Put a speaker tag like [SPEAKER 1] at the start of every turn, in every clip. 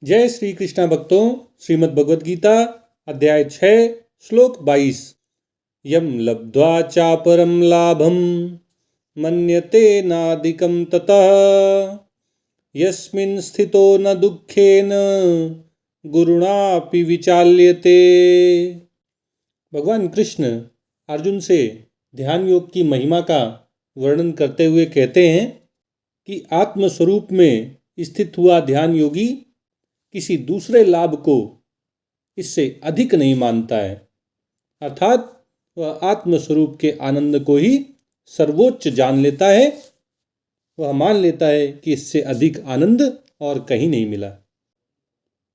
[SPEAKER 1] जय श्री कृष्णा भक्तों, श्रीमद् भगवद गीता अध्याय 6 श्लोक 22। यम लब्ध्वा चापरम लाभम मन्यते नादिकं ततः यस्मिन् स्थितो न दुःखेन गुरुणापि विचाल्यते। भगवान कृष्ण अर्जुन से ध्यान योग की महिमा का वर्णन करते हुए कहते हैं कि आत्मस्वरूप में स्थित हुआ ध्यान योगी किसी दूसरे लाभ को इससे अधिक नहीं मानता है, अर्थात वह आत्मस्वरूप के आनंद को ही सर्वोच्च जान लेता है। वह मान लेता है कि इससे अधिक आनंद और कहीं नहीं मिला।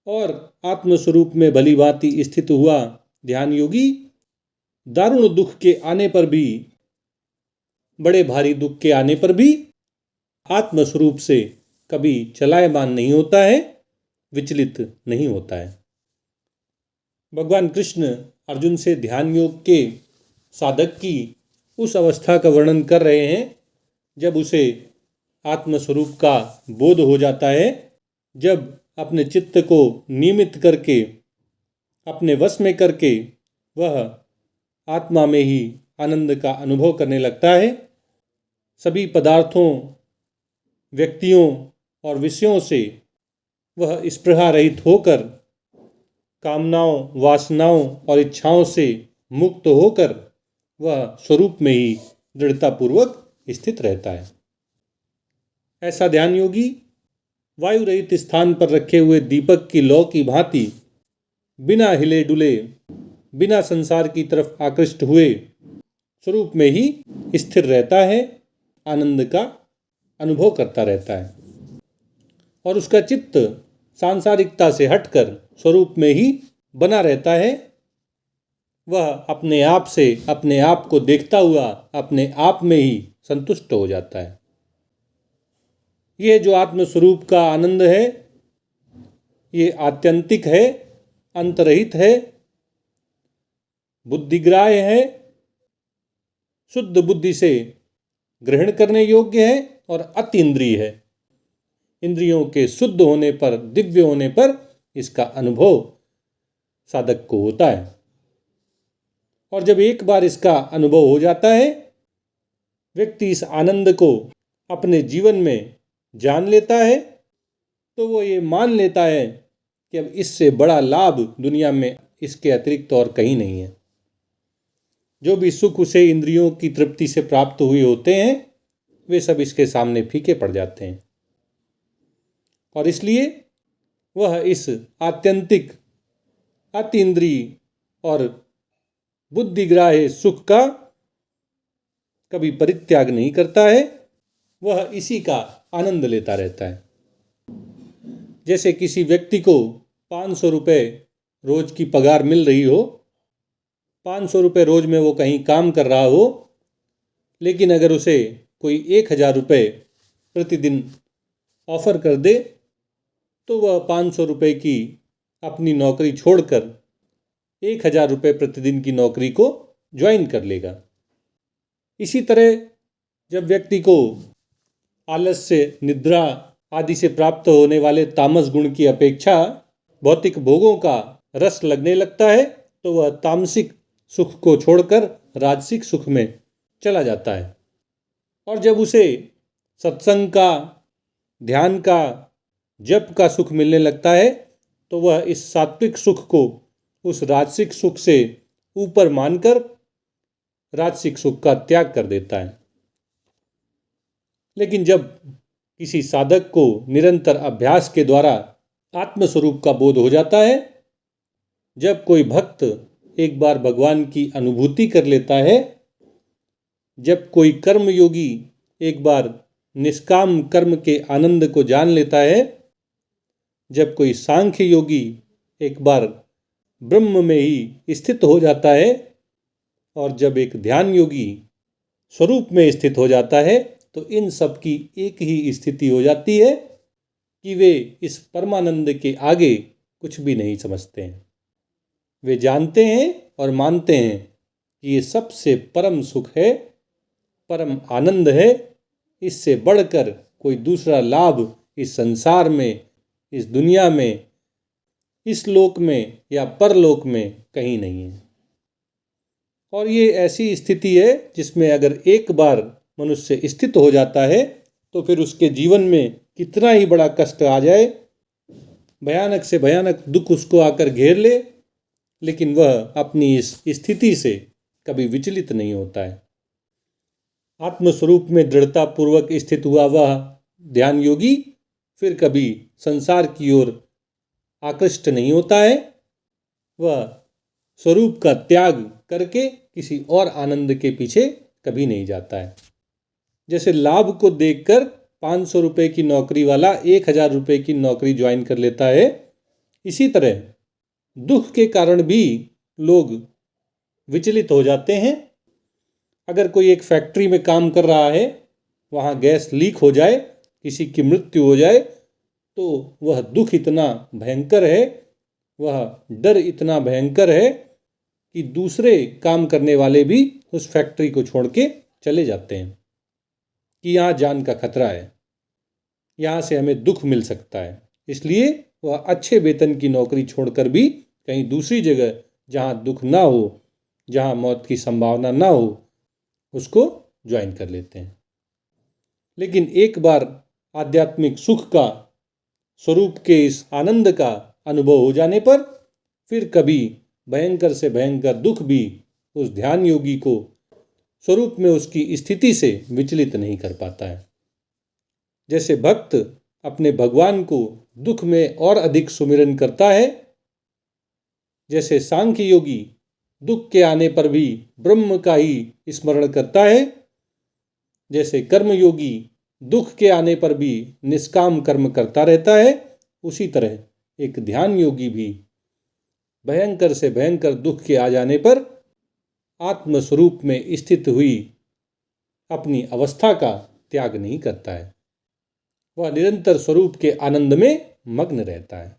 [SPEAKER 1] और आत्मस्वरूप में भली भांति स्थित हुआ ध्यान योगी दारुण दुख के आने पर भी, बड़े भारी दुख के आने पर भी आत्मस्वरूप से कभी चलायमान नहीं होता है, विचलित नहीं होता है। भगवान कृष्ण अर्जुन से ध्यान योग के साधक की उस अवस्था का वर्णन कर रहे हैं जब उसे आत्मस्वरूप का बोध हो जाता है, जब अपने चित्त को नियमित करके, अपने वश में करके वह आत्मा में ही आनंद का अनुभव करने लगता है। सभी पदार्थों, व्यक्तियों और विषयों से वह स्पृहा रहित होकर, कामनाओं, वासनाओं और इच्छाओं से मुक्त होकर वह स्वरूप में ही दृढ़तापूर्वक स्थित रहता है। ऐसा ध्यान योगी वायु रहित स्थान पर रखे हुए दीपक की लौ की भांति बिना हिले डुले, बिना संसार की तरफ आकृष्ट हुए स्वरूप में ही स्थिर रहता है, आनंद का अनुभव करता रहता है और उसका चित्त सांसारिकता से हटकर स्वरूप में ही बना रहता है। वह अपने आप से अपने आप को देखता हुआ अपने आप में ही संतुष्ट हो जाता है। यह जो आत्मस्वरूप का आनंद है, ये आत्यंतिक है, अंतरहित है, बुद्धिग्राह्य है, शुद्ध बुद्धि से ग्रहण करने योग्य है और अतीन्द्रिय है। इंद्रियों के शुद्ध होने पर, दिव्य होने पर इसका अनुभव साधक को होता है। और जब एक बार इसका अनुभव हो जाता है, व्यक्ति इस आनंद को अपने जीवन में जान लेता है, तो वो ये मान लेता है कि अब इससे बड़ा लाभ दुनिया में इसके अतिरिक्त और कहीं नहीं है। जो भी सुख उसे इंद्रियों की तृप्ति से प्राप्त हुए होते हैं, वे सब इसके सामने फीके पड़ जाते हैं। और इसलिए वह इस आत्यंतिक, अतीन्द्रिय और बुद्धिग्राह्य सुख का कभी परित्याग नहीं करता है, वह इसी का आनंद लेता रहता है। जैसे किसी व्यक्ति को 500 रुपये रोज की पगार मिल रही हो, 500 रुपये रोज में वो कहीं काम कर रहा हो, लेकिन अगर उसे कोई 1000 रुपये प्रतिदिन ऑफर कर दे तो वह 500 रुपये की अपनी नौकरी छोड़कर 1000 रुपये प्रतिदिन की नौकरी को ज्वाइन कर लेगा। इसी तरह जब व्यक्ति को आलस्य, निद्रा आदि से प्राप्त होने वाले तामस गुण की अपेक्षा भौतिक भोगों का रस लगने लगता है, तो वह तामसिक सुख को छोड़कर राजसिक सुख में चला जाता है। और जब उसे सत्संग का, ध्यान का, जप का सुख मिलने लगता है, तो वह इस सात्विक सुख को उस राजसिक सुख से ऊपर मानकर राजसिक सुख का त्याग कर देता है। लेकिन जब किसी साधक को निरंतर अभ्यास के द्वारा आत्मस्वरूप का बोध हो जाता है, जब कोई भक्त एक बार भगवान की अनुभूति कर लेता है, जब कोई कर्मयोगी एक बार निष्काम कर्म के आनंद को जान लेता है, जब कोई सांख्य योगी एक बार ब्रह्म में ही स्थित हो जाता है, और जब एक ध्यान योगी स्वरूप में स्थित हो जाता है, तो इन सब की एक ही स्थिति हो जाती है कि वे इस परमानंद के आगे कुछ भी नहीं समझते हैं। वे जानते हैं और मानते हैं कि ये सबसे परम सुख है, परम आनंद है। इससे बढ़कर कोई दूसरा लाभ इस संसार में, इस दुनिया में इस लोक में या परलोक में कहीं नहीं है। और ये ऐसी स्थिति है जिसमें अगर एक बार मनुष्य स्थित हो जाता है तो फिर उसके जीवन में कितना ही बड़ा कष्ट आ जाए, भयानक से भयानक दुख उसको आकर घेर ले, लेकिन वह अपनी इस स्थिति से कभी विचलित नहीं होता है। आत्मस्वरूप में दृढ़ता पूर्वक स्थित हुआ वह ध्यान योगी फिर कभी संसार की ओर आकृष्ट नहीं होता है। वह स्वरूप का त्याग करके किसी और आनंद के पीछे कभी नहीं जाता है। जैसे लाभ को देखकर 500 रुपये की नौकरी वाला 1000 रुपये की नौकरी ज्वाइन कर लेता है, इसी तरह दुख के कारण भी लोग विचलित हो जाते हैं। अगर कोई एक फैक्ट्री में काम कर रहा है, वहाँ गैस लीक हो जाए, किसी की मृत्यु हो जाए, तो वह दुख इतना भयंकर है, वह डर इतना भयंकर है कि दूसरे काम करने वाले भी उस फैक्ट्री को छोड़ के चले जाते हैं कि यहाँ जान का खतरा है, यहाँ से हमें दुख मिल सकता है। इसलिए वह अच्छे वेतन की नौकरी छोड़कर भी कहीं दूसरी जगह जहाँ दुख ना हो, जहाँ मौत की संभावना ना हो, उसको ज्वाइन कर लेते हैं। लेकिन एक बार आध्यात्मिक सुख का, स्वरूप के इस आनंद का अनुभव हो जाने पर फिर कभी भयंकर से भयंकर दुख भी उस ध्यान योगी को स्वरूप में उसकी स्थिति से विचलित नहीं कर पाता है। जैसे भक्त अपने भगवान को दुख में और अधिक सुमिरन करता है, जैसे सांख्य योगी दुख के आने पर भी ब्रह्म का ही स्मरण करता है, जैसे कर्मयोगी दुख के आने पर भी निष्काम कर्म करता रहता है, उसी तरह एक ध्यान योगी भी भयंकर से भयंकर दुख के आ जाने पर आत्मस्वरूप में स्थित हुई अपनी अवस्था का त्याग नहीं करता है। वह निरंतर स्वरूप के आनंद में मग्न रहता है।